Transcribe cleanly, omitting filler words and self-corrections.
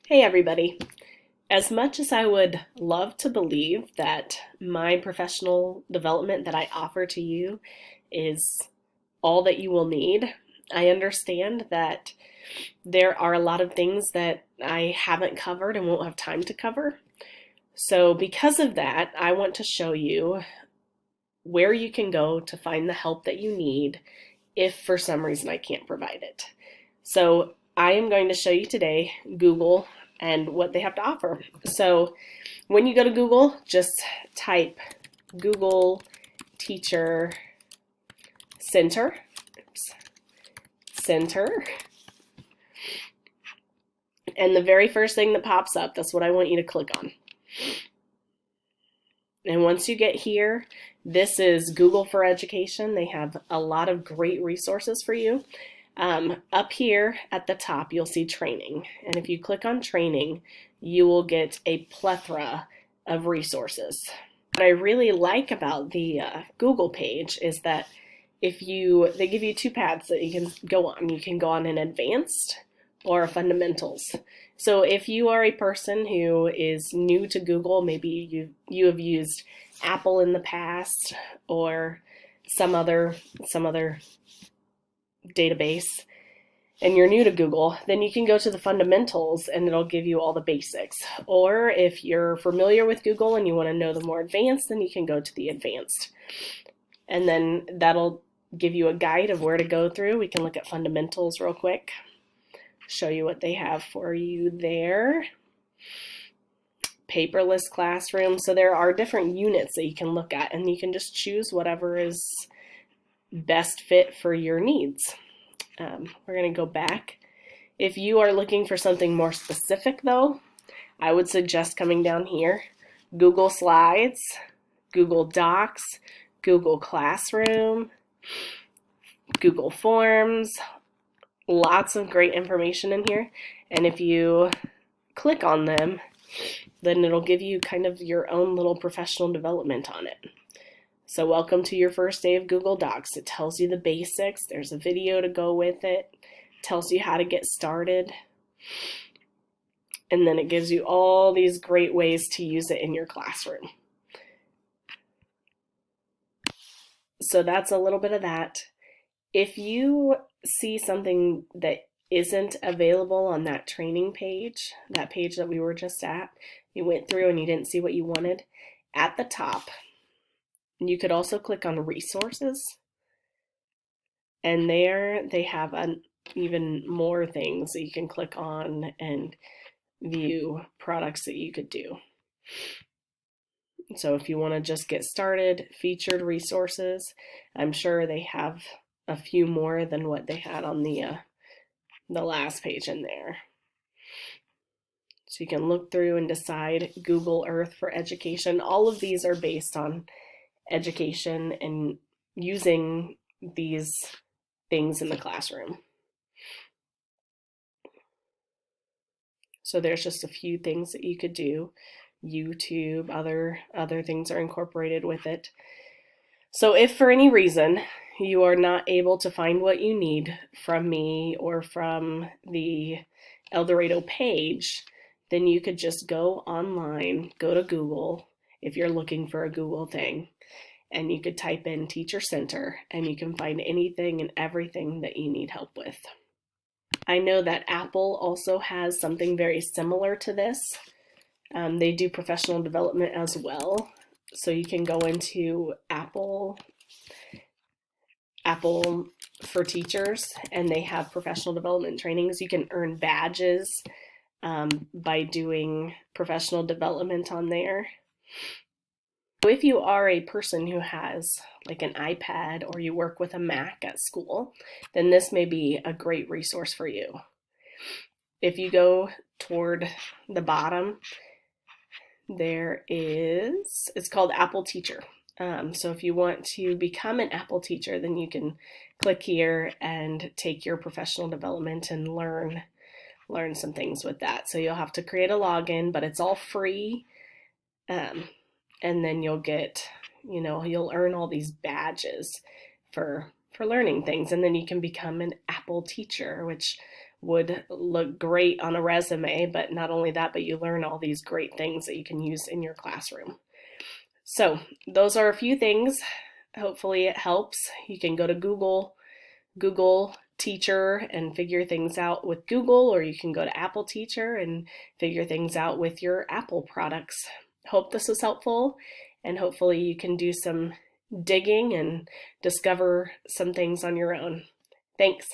Hey everybody. As much as I would love to believe that my professional development that I offer to you is all that you will need, I understand that there are a lot of things that I haven't covered and won't have time to cover. So, because of that, I want to show you where you can go to find the help that you need if for some reason I can't provide it. So I am going to show you today Google and what they have to offer. So when you go to Google, just type Google Teacher Center. Oops, Center. And the very first thing that pops up, that's what I want you to click on. And once you get here, this is Google for Education. They have a lot of great resources for you. Up here at the top, you'll see training. And if you click on training, you will get a plethora of resources. What I really like about the Google page is that they give you two paths that you can go on. You can go on an advanced or a fundamentals. So if you are a person who is new to Google, maybe you have used Apple in the past or some other database, and you're new to Google, then you can go to the fundamentals and it'll give you all the basics. Or if you're familiar with Google and you want to know the more advanced, then you can go to the advanced. And then that'll give you a guide of where to go through. We can look at fundamentals real quick, show you what they have for you there. Paperless classroom. So there are different units that you can look at, and you can just choose whatever is best fit for your needs. We're going to go back. If you are looking for something more specific, though, I would suggest coming down here. Google Slides, Google Docs, Google Classroom, Google Forms. Lots of great information in here. And if you click on them, then it'll give you kind of your own little professional development on it. So welcome to your first day of Google Docs. It tells you the basics. There's a video to go with it. It tells you how to get started. And then it gives you all these great ways to use it in your classroom. So that's a little bit of that. If you see something that isn't available on that training page, that page that we were just at, you went through and you didn't see what you wanted, at the top, you could also click on resources, and there they have even more things that you can click on and view products that you could do. So if you want to just get started, featured resources, I'm sure they have a few more than what they had on the last page in there. So you can look through and decide. Google Earth for Education. All of these are based on education and using these things in the classroom. So there's just a few things that you could do. YouTube, other things are incorporated with it. So if for any reason you are not able to find what you need from me or from the Eldorado page, then you could just go online, go to Google if you're looking for a Google thing, and you could type in Teacher Center and you can find anything and everything that you need help with. I know that Apple also has something very similar to this. They do professional development as well. So you can go into Apple for Teachers, and they have professional development trainings. You can earn badges by doing professional development on there. So if you are a person who has like an iPad or you work with a Mac at school, then this may be a great resource for you. If you go toward the bottom, it's called Apple Teacher. So if you want to become an Apple teacher, then you can click here and take your professional development and learn some things with that. So you'll have to create a login, but it's all free. And then you'll get, you'll earn all these badges for learning things. And then you can become an Apple teacher, which would look great on a resume, but not only that, but you learn all these great things that you can use in your classroom. So those are a few things. Hopefully it helps. You can go to Google Teacher and figure things out with Google, or you can go to Apple Teacher and figure things out with your Apple products. Hope this was helpful, and hopefully you can do some digging and discover some things on your own. Thanks.